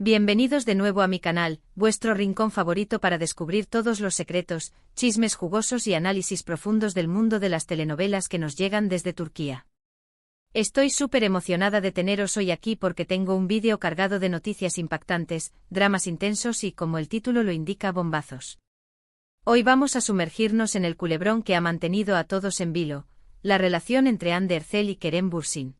Bienvenidos de nuevo a mi canal, vuestro rincón favorito para descubrir todos los secretos, chismes jugosos y análisis profundos del mundo de las telenovelas que nos llegan desde Turquía. Estoy súper emocionada de teneros hoy aquí porque tengo un vídeo cargado de noticias impactantes, dramas intensos y, como el título lo indica, bombazos. Hoy vamos a sumergirnos en el culebrón que ha mantenido a todos en vilo, la relación entre Hande Erçel y Kerem Bürsin.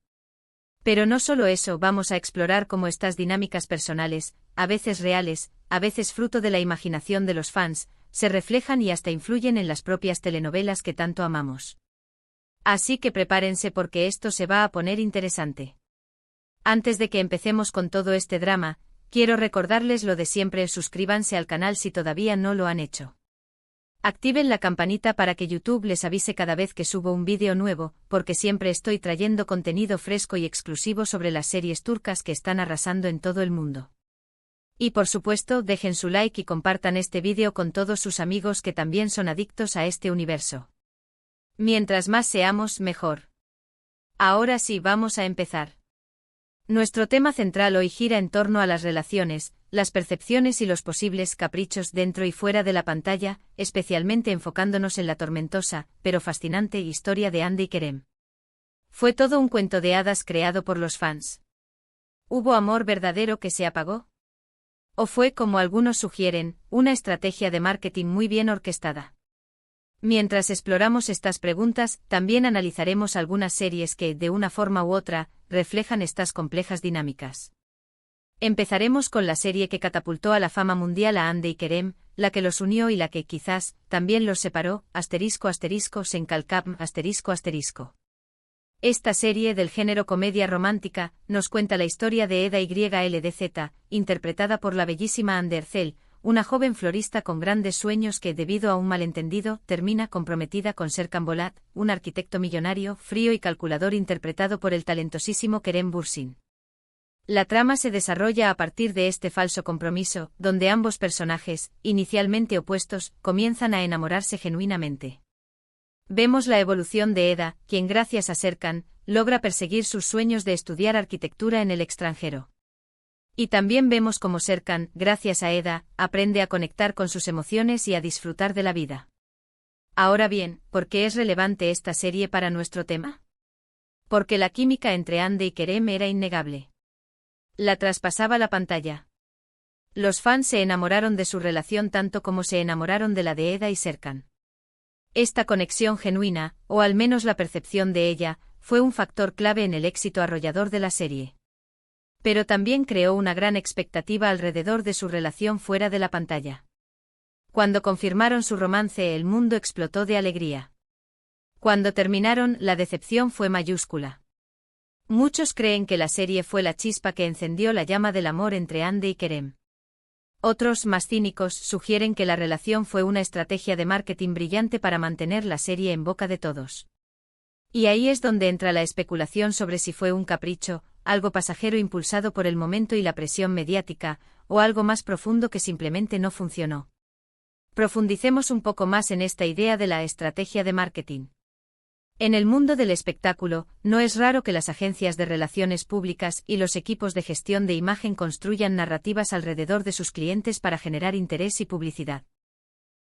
Pero no solo eso, vamos a explorar cómo estas dinámicas personales, a veces reales, a veces fruto de la imaginación de los fans, se reflejan y hasta influyen en las propias telenovelas que tanto amamos. Así que prepárense porque esto se va a poner interesante. Antes de que empecemos con todo este drama, quiero recordarles lo de siempre: suscríbanse al canal si todavía no lo han hecho. Activen la campanita para que YouTube les avise cada vez que subo un vídeo nuevo, porque siempre estoy trayendo contenido fresco y exclusivo sobre las series turcas que están arrasando en todo el mundo. Y por supuesto, dejen su like y compartan este vídeo con todos sus amigos que también son adictos a este universo. Mientras más seamos, mejor. Ahora sí, vamos a empezar. Nuestro tema central hoy gira en torno a las relaciones, las percepciones y los posibles caprichos dentro y fuera de la pantalla, especialmente enfocándonos en la tormentosa, pero fascinante historia de Hande y Kerem. ¿Fue todo un cuento de hadas creado por los fans? ¿Hubo amor verdadero que se apagó? ¿O fue, como algunos sugieren, una estrategia de marketing muy bien orquestada? Mientras exploramos estas preguntas, también analizaremos algunas series que, de una forma u otra, reflejan estas complejas dinámicas. Empezaremos con la serie que catapultó a la fama mundial a Hande y Kerem, la que los unió y la que, quizás, también los separó, ***** Sencalcam *****. Esta serie del género comedia romántica, nos cuenta la historia de Eda YLDZ, interpretada por la bellísima Hande Erçel, una joven florista con grandes sueños que, debido a un malentendido, termina comprometida con Serkan Bolat, un arquitecto millonario, frío y calculador interpretado por el talentosísimo Kerem Bürsin. La trama se desarrolla a partir de este falso compromiso, donde ambos personajes, inicialmente opuestos, comienzan a enamorarse genuinamente. Vemos la evolución de Eda, quien gracias a Serkan, logra perseguir sus sueños de estudiar arquitectura en el extranjero. Y también vemos cómo Serkan, gracias a Eda, aprende a conectar con sus emociones y a disfrutar de la vida. Ahora bien, ¿por qué es relevante esta serie para nuestro tema? Porque la química entre Hande y Kerem era innegable. La traspasaba la pantalla. Los fans se enamoraron de su relación tanto como se enamoraron de la de Eda y Serkan. Esta conexión genuina, o al menos la percepción de ella, fue un factor clave en el éxito arrollador de la serie. Pero también creó una gran expectativa alrededor de su relación fuera de la pantalla. Cuando confirmaron su romance, el mundo explotó de alegría. Cuando terminaron, la decepción fue mayúscula. Muchos creen que la serie fue la chispa que encendió la llama del amor entre Hande y Kerem. Otros, más cínicos, sugieren que la relación fue una estrategia de marketing brillante para mantener la serie en boca de todos. Y ahí es donde entra la especulación sobre si fue un capricho, algo pasajero impulsado por el momento y la presión mediática, o algo más profundo que simplemente no funcionó. Profundicemos un poco más en esta idea de la estrategia de marketing. En el mundo del espectáculo, no es raro que las agencias de relaciones públicas y los equipos de gestión de imagen construyan narrativas alrededor de sus clientes para generar interés y publicidad.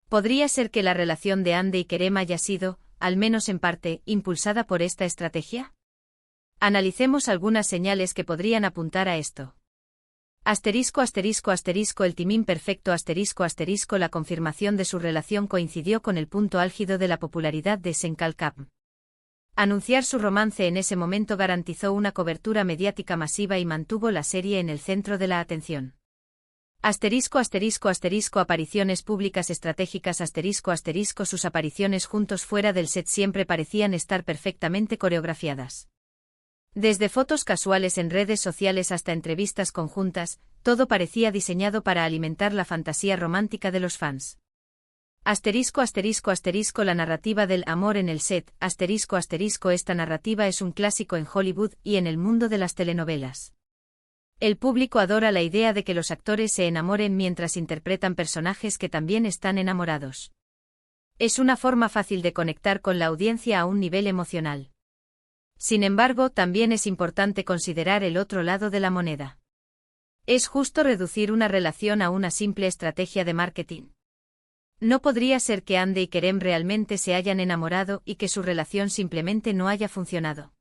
¿Podría ser que la relación de Hande y Kerem haya sido, al menos en parte, impulsada por esta estrategia? Analicemos algunas señales que podrían apuntar a esto. *****El timing perfecto ***** La confirmación de su relación coincidió con el punto álgido de la popularidad de Sencalcam. Anunciar su romance en ese momento garantizó una cobertura mediática masiva y mantuvo la serie en el centro de la atención. *****Apariciones públicas estratégicas ***** Sus apariciones juntos fuera del set siempre parecían estar perfectamente coreografiadas. Desde fotos casuales en redes sociales hasta entrevistas conjuntas, todo parecía diseñado para alimentar la fantasía romántica de los fans. La narrativa del amor en el set, esta narrativa es un clásico en Hollywood y en el mundo de las telenovelas. El público adora la idea de que los actores se enamoren mientras interpretan personajes que también están enamorados. Es una forma fácil de conectar con la audiencia a un nivel emocional. Sin embargo, también es importante considerar el otro lado de la moneda. Es justo reducir una relación a una simple estrategia de marketing. No podría ser que Ande y Kerem realmente se hayan enamorado y que su relación simplemente no haya funcionado.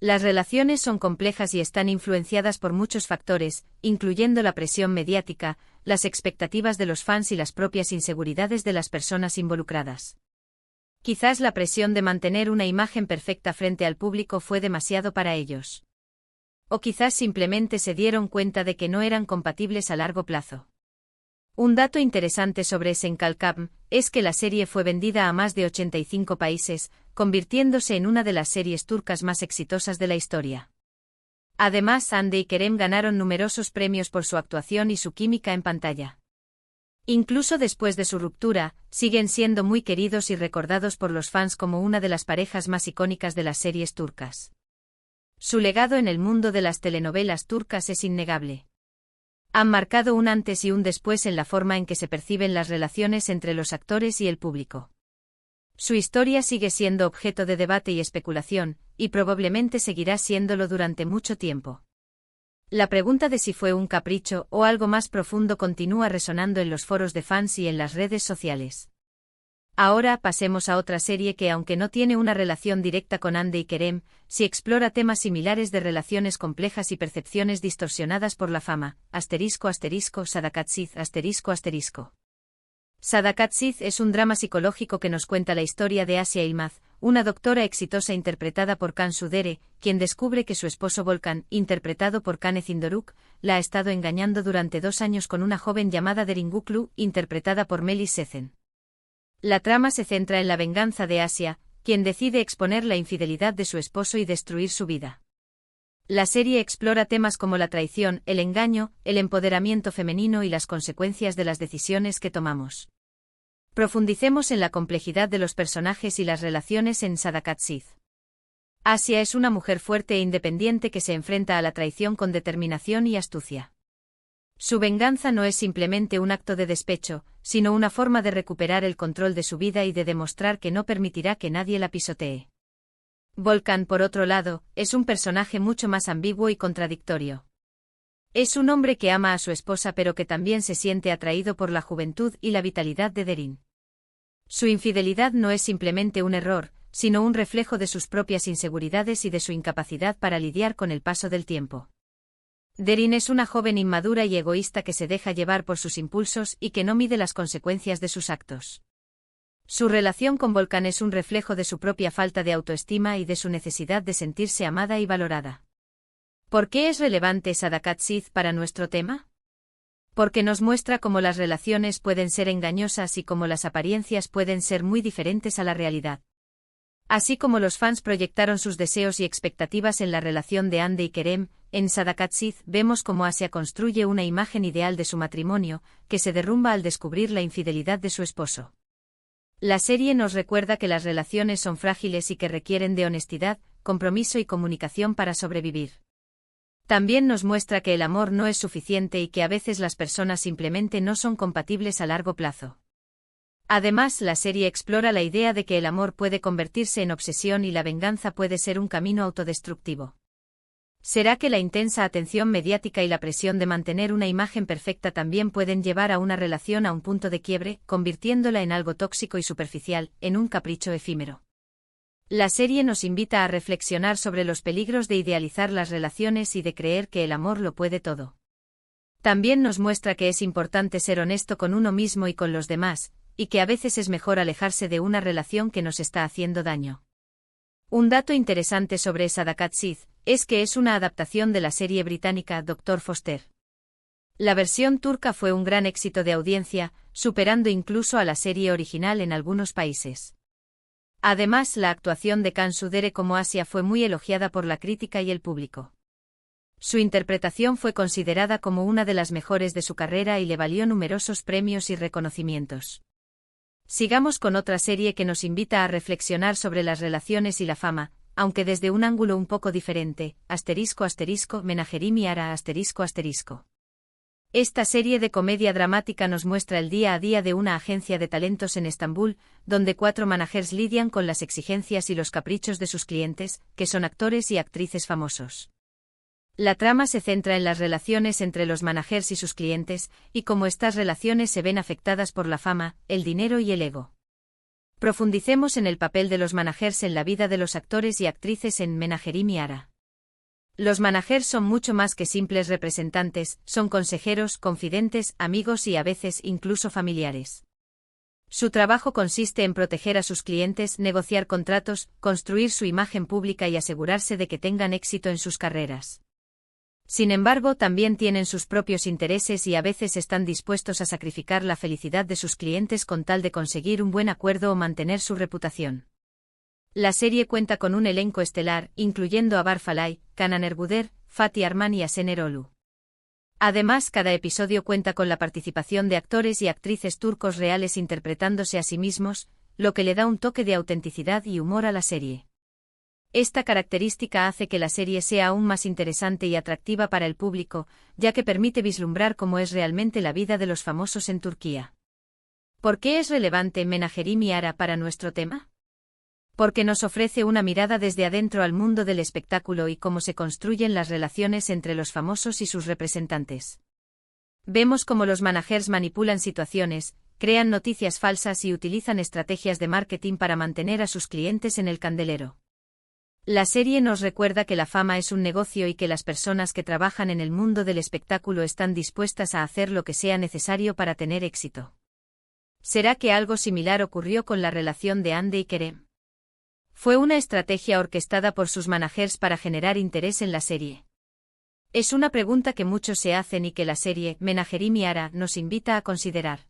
Las relaciones son complejas y están influenciadas por muchos factores, incluyendo la presión mediática, las expectativas de los fans y las propias inseguridades de las personas involucradas. Quizás la presión de mantener una imagen perfecta frente al público fue demasiado para ellos. O quizás simplemente se dieron cuenta de que no eran compatibles a largo plazo. Un dato interesante sobre Senkalkam es que la serie fue vendida a más de 85 países, convirtiéndose en una de las series turcas más exitosas de la historia. Además, Hande y Kerem ganaron numerosos premios por su actuación y su química en pantalla. Incluso después de su ruptura, siguen siendo muy queridos y recordados por los fans como una de las parejas más icónicas de las series turcas. Su legado en el mundo de las telenovelas turcas es innegable. Han marcado un antes y un después en la forma en que se perciben las relaciones entre los actores y el público. Su historia sigue siendo objeto de debate y especulación, y probablemente seguirá siéndolo durante mucho tiempo. La pregunta de si fue un capricho o algo más profundo continúa resonando en los foros de fans y en las redes sociales. Ahora pasemos a otra serie que, aunque no tiene una relación directa con Hande y Kerem, sí explora temas similares de relaciones complejas y percepciones distorsionadas por la fama. **Sadakatsiz**. Sadakatsiz es un drama psicológico que nos cuenta la historia de Asia Yılmaz, una doctora exitosa interpretada por Cansu Dere, quien descubre que su esposo Volkan, interpretado por Canezin Doruk, la ha estado engañando durante 2 años con una joven llamada Derin Guklu, interpretada por Melis Sezen. La trama se centra en la venganza de Asia, quien decide exponer la infidelidad de su esposo y destruir su vida. La serie explora temas como la traición, el engaño, el empoderamiento femenino y las consecuencias de las decisiones que tomamos. Profundicemos en la complejidad de los personajes y las relaciones en Sadakatsiz. Asia es una mujer fuerte e independiente que se enfrenta a la traición con determinación y astucia. Su venganza no es simplemente un acto de despecho, sino una forma de recuperar el control de su vida y de demostrar que no permitirá que nadie la pisotee. Volkan, por otro lado, es un personaje mucho más ambiguo y contradictorio. Es un hombre que ama a su esposa pero que también se siente atraído por la juventud y la vitalidad de Derin. Su infidelidad no es simplemente un error, sino un reflejo de sus propias inseguridades y de su incapacidad para lidiar con el paso del tiempo. Derin es una joven inmadura y egoísta que se deja llevar por sus impulsos y que no mide las consecuencias de sus actos. Su relación con Volkan es un reflejo de su propia falta de autoestima y de su necesidad de sentirse amada y valorada. ¿Por qué es relevante Sadakatsiz para nuestro tema? Porque nos muestra cómo las relaciones pueden ser engañosas y cómo las apariencias pueden ser muy diferentes a la realidad. Así como los fans proyectaron sus deseos y expectativas en la relación de Hande y Kerem, en Sadakatsiz vemos cómo Asia construye una imagen ideal de su matrimonio, que se derrumba al descubrir la infidelidad de su esposo. La serie nos recuerda que las relaciones son frágiles y que requieren de honestidad, compromiso y comunicación para sobrevivir. También nos muestra que el amor no es suficiente y que a veces las personas simplemente no son compatibles a largo plazo. Además, la serie explora la idea de que el amor puede convertirse en obsesión y la venganza puede ser un camino autodestructivo. ¿Será que la intensa atención mediática y la presión de mantener una imagen perfecta también pueden llevar a una relación a un punto de quiebre, convirtiéndola en algo tóxico y superficial, en un capricho efímero? La serie nos invita a reflexionar sobre los peligros de idealizar las relaciones y de creer que el amor lo puede todo. También nos muestra que es importante ser honesto con uno mismo y con los demás, y que a veces es mejor alejarse de una relación que nos está haciendo daño. Un dato interesante sobre Sadakatsiz es que es una adaptación de la serie británica Dr. Foster. La versión turca fue un gran éxito de audiencia, superando incluso a la serie original en algunos países. Además, la actuación de Cansu Dere como Asia fue muy elogiada por la crítica y el público. Su interpretación fue considerada como una de las mejores de su carrera y le valió numerosos premios y reconocimientos. Sigamos con otra serie que nos invita a reflexionar sobre las relaciones y la fama, aunque desde un ángulo un poco diferente. Menajerim Ara. Esta serie de comedia dramática nos muestra el día a día de una agencia de talentos en Estambul, donde 4 managers lidian con las exigencias y los caprichos de sus clientes, que son actores y actrices famosos. La trama se centra en las relaciones entre los managers y sus clientes, y cómo estas relaciones se ven afectadas por la fama, el dinero y el ego. Profundicemos en el papel de los managers en la vida de los actores y actrices en Menagerie Miara. Los managers son mucho más que simples representantes, son consejeros, confidentes, amigos y a veces incluso familiares. Su trabajo consiste en proteger a sus clientes, negociar contratos, construir su imagen pública y asegurarse de que tengan éxito en sus carreras. Sin embargo, también tienen sus propios intereses y a veces están dispuestos a sacrificar la felicidad de sus clientes con tal de conseguir un buen acuerdo o mantener su reputación. La serie cuenta con un elenco estelar, incluyendo a Bar Falay, Canan Erguder, Fatih Arman y Asen Erolu. Además, cada episodio cuenta con la participación de actores y actrices turcos reales interpretándose a sí mismos, lo que le da un toque de autenticidad y humor a la serie. Esta característica hace que la serie sea aún más interesante y atractiva para el público, ya que permite vislumbrar cómo es realmente la vida de los famosos en Turquía. ¿Por qué es relevante Menagerie Miara para nuestro tema? Porque nos ofrece una mirada desde adentro al mundo del espectáculo y cómo se construyen las relaciones entre los famosos y sus representantes. Vemos cómo los managers manipulan situaciones, crean noticias falsas y utilizan estrategias de marketing para mantener a sus clientes en el candelero. La serie nos recuerda que la fama es un negocio y que las personas que trabajan en el mundo del espectáculo están dispuestas a hacer lo que sea necesario para tener éxito. ¿Será que algo similar ocurrió con la relación de Hande y Kerem? ¿Fue una estrategia orquestada por sus managers para generar interés en la serie? Es una pregunta que muchos se hacen y que la serie Menagerie Miara nos invita a considerar.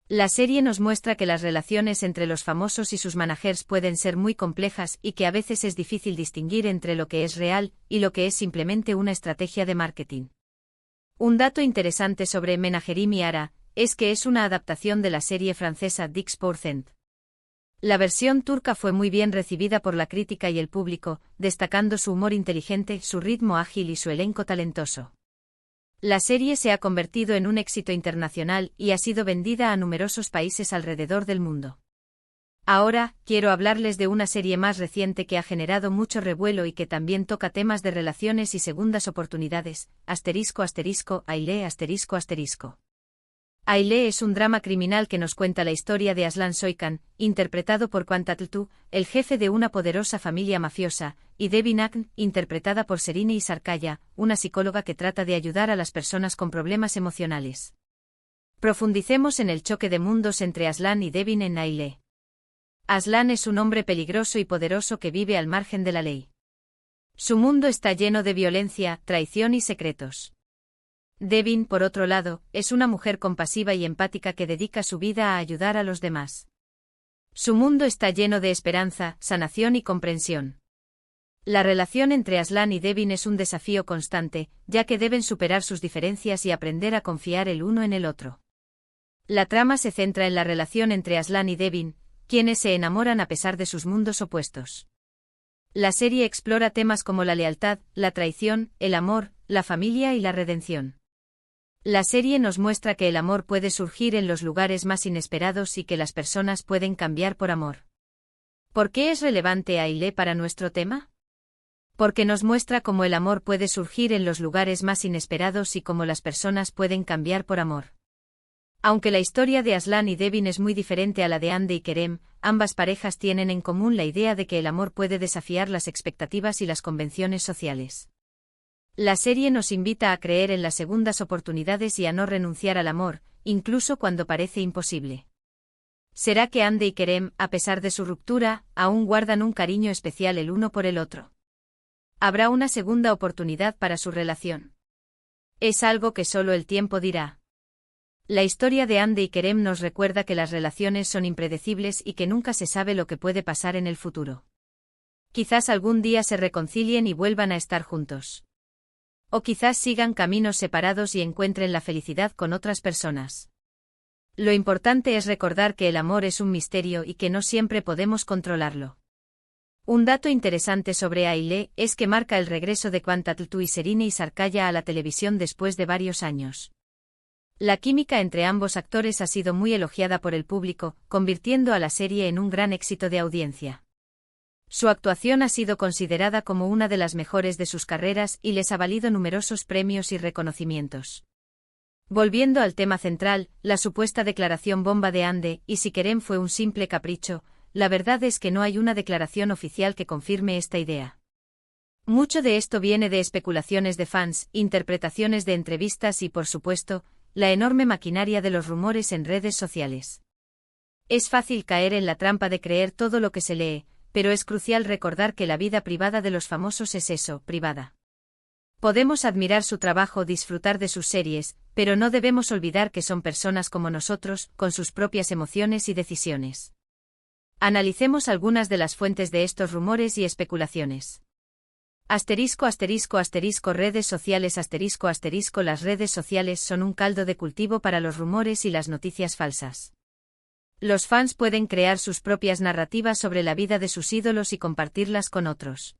La serie nos muestra que las relaciones entre los famosos y sus managers pueden ser muy complejas y que a veces es difícil distinguir entre lo que es real y lo que es simplemente una estrategia de marketing. Un dato interesante sobre Menagerie Miara es que es una adaptación de la serie francesa 10%. La versión turca fue muy bien recibida por la crítica y el público, destacando su humor inteligente, su ritmo ágil y su elenco talentoso. La serie se ha convertido en un éxito internacional y ha sido vendida a numerosos países alrededor del mundo. Ahora, quiero hablarles de una serie más reciente que ha generado mucho revuelo y que también toca temas de relaciones y segundas oportunidades, **Aile**. Aile es un drama criminal que nos cuenta la historia de Aslan Soykan, interpretado por Kaan Tatlıtuğ, el jefe de una poderosa familia mafiosa, y Devin Akın, interpretada por Serine Sarkaya, una psicóloga que trata de ayudar a las personas con problemas emocionales. Profundicemos en el choque de mundos entre Aslan y Devin en Aile. Aslan es un hombre peligroso y poderoso que vive al margen de la ley. Su mundo está lleno de violencia, traición y secretos. Devin, por otro lado, es una mujer compasiva y empática que dedica su vida a ayudar a los demás. Su mundo está lleno de esperanza, sanación y comprensión. La relación entre Aslan y Devin es un desafío constante, ya que deben superar sus diferencias y aprender a confiar el uno en el otro. La trama se centra en la relación entre Aslan y Devin, quienes se enamoran a pesar de sus mundos opuestos. La serie explora temas como la lealtad, la traición, el amor, la familia y la redención. La serie nos muestra que el amor puede surgir en los lugares más inesperados y que las personas pueden cambiar por amor. ¿Por qué es relevante Aile para nuestro tema? Porque nos muestra cómo el amor puede surgir en los lugares más inesperados y cómo las personas pueden cambiar por amor. Aunque la historia de Aslan y Devin es muy diferente a la de Hande y Kerem, ambas parejas tienen en común la idea de que el amor puede desafiar las expectativas y las convenciones sociales. La serie nos invita a creer en las segundas oportunidades y a no renunciar al amor, incluso cuando parece imposible. ¿Será que Hande y Kerem, a pesar de su ruptura, aún guardan un cariño especial el uno por el otro? ¿Habrá una segunda oportunidad para su relación? Es algo que solo el tiempo dirá. La historia de Hande y Kerem nos recuerda que las relaciones son impredecibles y que nunca se sabe lo que puede pasar en el futuro. Quizás algún día se reconcilien y vuelvan a estar juntos. O quizás sigan caminos separados y encuentren la felicidad con otras personas. Lo importante es recordar que el amor es un misterio y que no siempre podemos controlarlo. Un dato interesante sobre Aile es que marca el regreso de Kaan Tatlıtuğ y Serine Sarkaya a la televisión después de varios años. La química entre ambos actores ha sido muy elogiada por el público, convirtiendo a la serie en un gran éxito de audiencia. Su actuación ha sido considerada como una de las mejores de sus carreras y les ha valido numerosos premios y reconocimientos. Volviendo al tema central, la supuesta declaración bomba de Ande y si Kerem fue un simple capricho, la verdad es que no hay una declaración oficial que confirme esta idea. Mucho de esto viene de especulaciones de fans, interpretaciones de entrevistas y, por supuesto, la enorme maquinaria de los rumores en redes sociales. Es fácil caer en la trampa de creer todo lo que se lee, pero es crucial recordar que la vida privada de los famosos es eso, privada. Podemos admirar su trabajo, disfrutar de sus series, pero no debemos olvidar que son personas como nosotros, con sus propias emociones y decisiones. Analicemos algunas de las fuentes de estos rumores y especulaciones. Redes sociales Las redes sociales son un caldo de cultivo para los rumores y las noticias falsas. Los fans pueden crear sus propias narrativas sobre la vida de sus ídolos y compartirlas con otros.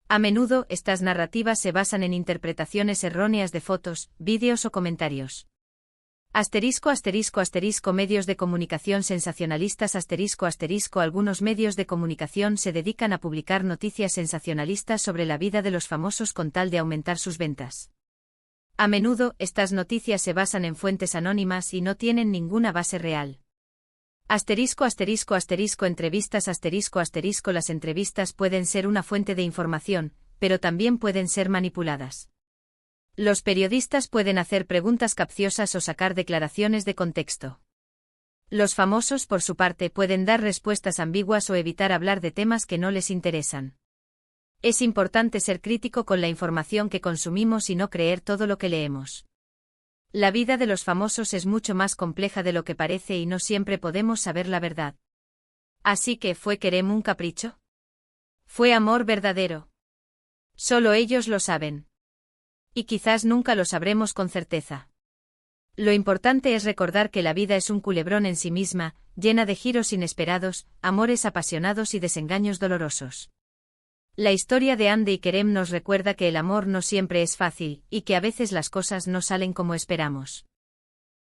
A menudo, estas narrativas se basan en interpretaciones erróneas de fotos, vídeos o comentarios. Medios de comunicación sensacionalistas Algunos medios de comunicación se dedican a publicar noticias sensacionalistas sobre la vida de los famosos con tal de aumentar sus ventas. A menudo, estas noticias se basan en fuentes anónimas y no tienen ninguna base real. Entrevistas Las entrevistas pueden ser una fuente de información, pero también pueden ser manipuladas. Los periodistas pueden hacer preguntas capciosas o sacar declaraciones de contexto. Los famosos, por su parte, pueden dar respuestas ambiguas o evitar hablar de temas que no les interesan. Es importante ser crítico con la información que consumimos y no creer todo lo que leemos. La vida de los famosos es mucho más compleja de lo que parece y no siempre podemos saber la verdad. Así que, ¿fue Kerem un capricho? ¿Fue amor verdadero? Solo ellos lo saben. Y quizás nunca lo sabremos con certeza. Lo importante es recordar que la vida es un culebrón en sí misma, llena de giros inesperados, amores apasionados y desengaños dolorosos. La historia de Ande y Kerem nos recuerda que el amor no siempre es fácil, y que a veces las cosas no salen como esperamos.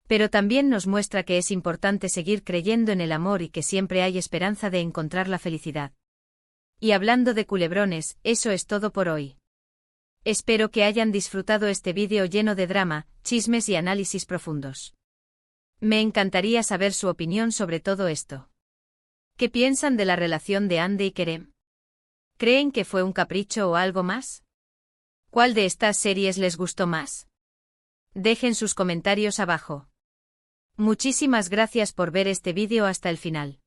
Pero también nos muestra que es importante seguir creyendo en el amor y que siempre hay esperanza de encontrar la felicidad. Y hablando de culebrones, eso es todo por hoy. Espero que hayan disfrutado este vídeo lleno de drama, chismes y análisis profundos. Me encantaría saber su opinión sobre todo esto. ¿Qué piensan de la relación de Ande y Kerem? ¿Creen que fue un capricho o algo más? ¿Cuál de estas series les gustó más? Dejen sus comentarios abajo. Muchísimas gracias por ver este vídeo hasta el final.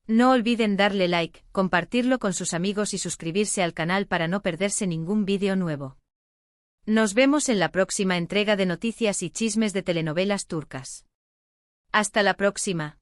No olviden darle like, compartirlo con sus amigos y suscribirse al canal para no perderse ningún vídeo nuevo. Nos vemos en la próxima entrega de noticias y chismes de telenovelas turcas. Hasta la próxima.